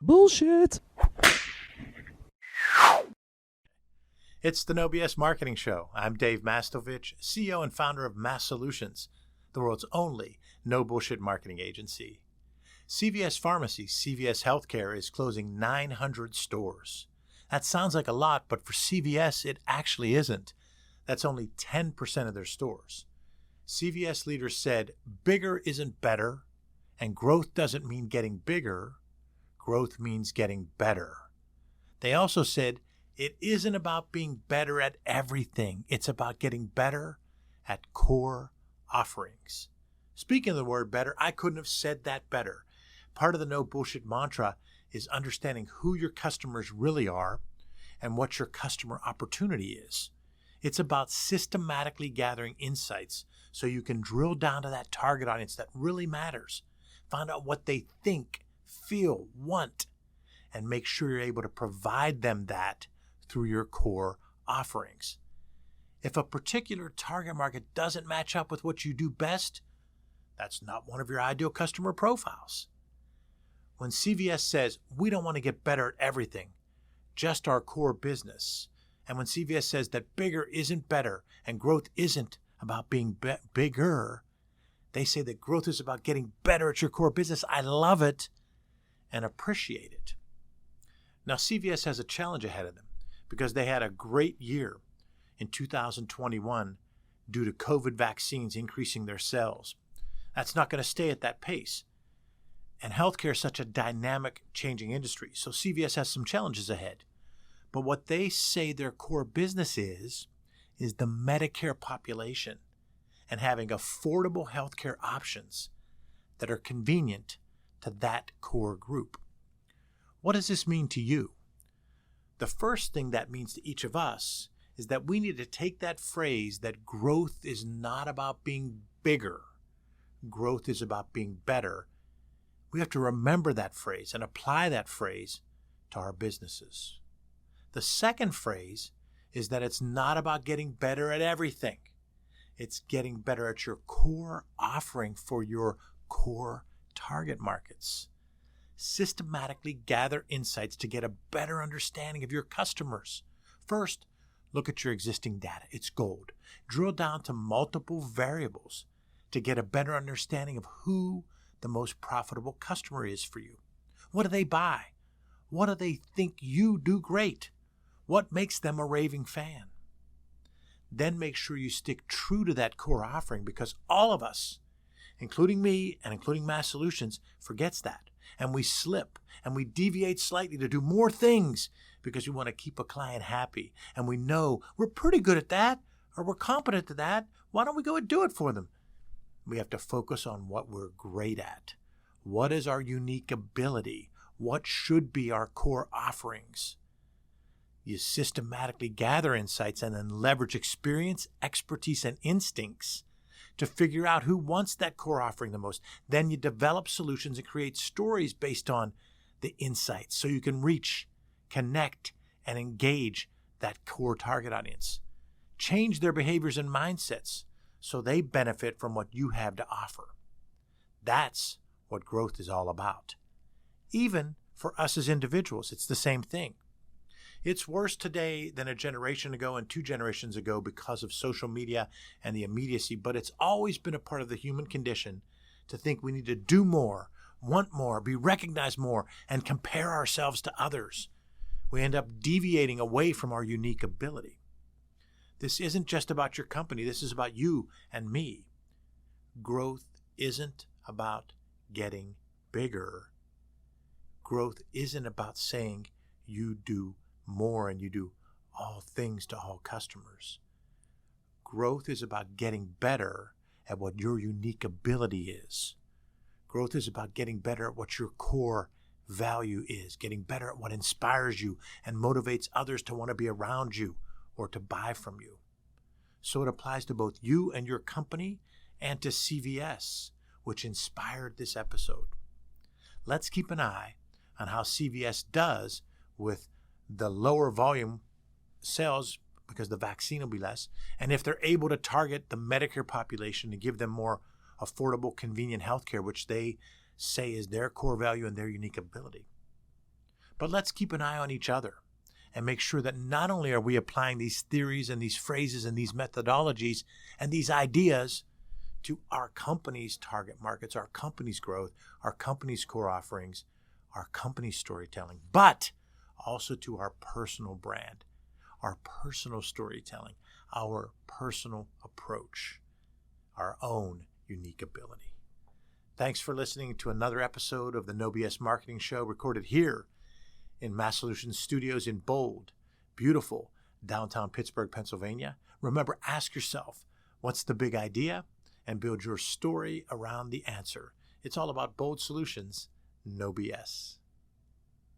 Bullshit. It's the No BS Marketing Show. I'm Dave Mastovich, CEO and founder of Massolutions, the world's only no bullshit marketing agency. CVS Pharmacy, CVS Healthcare, is closing 900 stores. That sounds like a lot, but for CVS, it actually isn't. That's only 10% of their stores. CVS leaders said, bigger isn't better, and growth doesn't mean getting bigger. Growth means getting better. They also said, it isn't about being better at everything. It's about getting better at core offerings. Speaking of the word better, I couldn't have said that better. Part of the no bullshit mantra is understanding who your customers really are and what your customer opportunity is. It's about systematically gathering insights so you can drill down to that target audience that really matters. Find out what they think, feel, want, and make sure you're able to provide them that through your core offerings. If a particular target market doesn't match up with what you do best, that's not one of your ideal customer profiles. When CVS says, we don't want to get better at everything, just our core business, and when CVS says that bigger isn't better and growth isn't about being bigger, they say that growth is about getting better at your core business. I love it and appreciate it. Now, CVS has a challenge ahead of them because they had a great year in 2021 due to COVID vaccines increasing their sales. That's not going to stay at that pace. And healthcare is such a dynamic, changing industry, so CVS has some challenges ahead. But what they say their core business is the Medicare population and having affordable healthcare options that are convenient to that core group. What does this mean to you? The first thing that means to each of us is that we need to take that phrase that growth is not about being bigger. Growth is about being better. We have to remember that phrase and apply that phrase to our businesses. The second phrase is that it's not about getting better at everything. It's getting better at your core offering for your core target markets. Systematically gather insights to get a better understanding of your customers. First, look at your existing data. It's gold. Drill down to multiple variables to get a better understanding of who the most profitable customer is for you. What do they buy? What do they think you do great? What makes them a raving fan? Then make sure you stick true to that core offering because all of us, including me and including Mass Solutions, forgets that. And we slip and we deviate slightly to do more things because we want to keep a client happy. And we know we're pretty good at that or we're competent at that. Why don't we go and do it for them? We have to focus on what we're great at. What is our unique ability? What should be our core offerings? You systematically gather insights and then leverage experience, expertise, and instincts to figure out who wants that core offering the most. Then you develop solutions and create stories based on the insights so you can reach, connect, and engage that core target audience. Change their behaviors and mindsets so they benefit from what you have to offer. That's what growth is all about. Even for us as individuals, it's the same thing. It's worse today than a generation ago and 2 generations ago because of social media and the immediacy, but it's always been a part of the human condition to think we need to do more, want more, be recognized more, and compare ourselves to others. We end up deviating away from our unique ability. This isn't just about your company. This is about you and me. Growth isn't about getting bigger. Growth isn't about saying you do more and you do all things to all customers. Growth is about getting better at what your unique ability is. Growth is about getting better at what your core value is, getting better at what inspires you and motivates others to want to be around you or to buy from you. So it applies to both you and your company and to CVS, which inspired this episode. Let's keep an eye on how CVS does with the lower volume sales because the vaccine will be less, and if they're able to target the Medicare population to give them more affordable, convenient health care, which they say is their core value and their unique ability. But let's keep an eye on each other and make sure that not only are we applying these theories and these phrases and these methodologies and these ideas to our company's target markets, our company's growth, our company's core offerings, our company's storytelling, but also to our personal brand, our personal storytelling, our personal approach, our own unique ability. Thanks for listening to another episode of the No BS Marketing Show, recorded here in Massolutions Studios in bold, beautiful downtown Pittsburgh, Pennsylvania. Remember, ask yourself, what's the big idea? And build your story around the answer. It's all about bold solutions, no BS.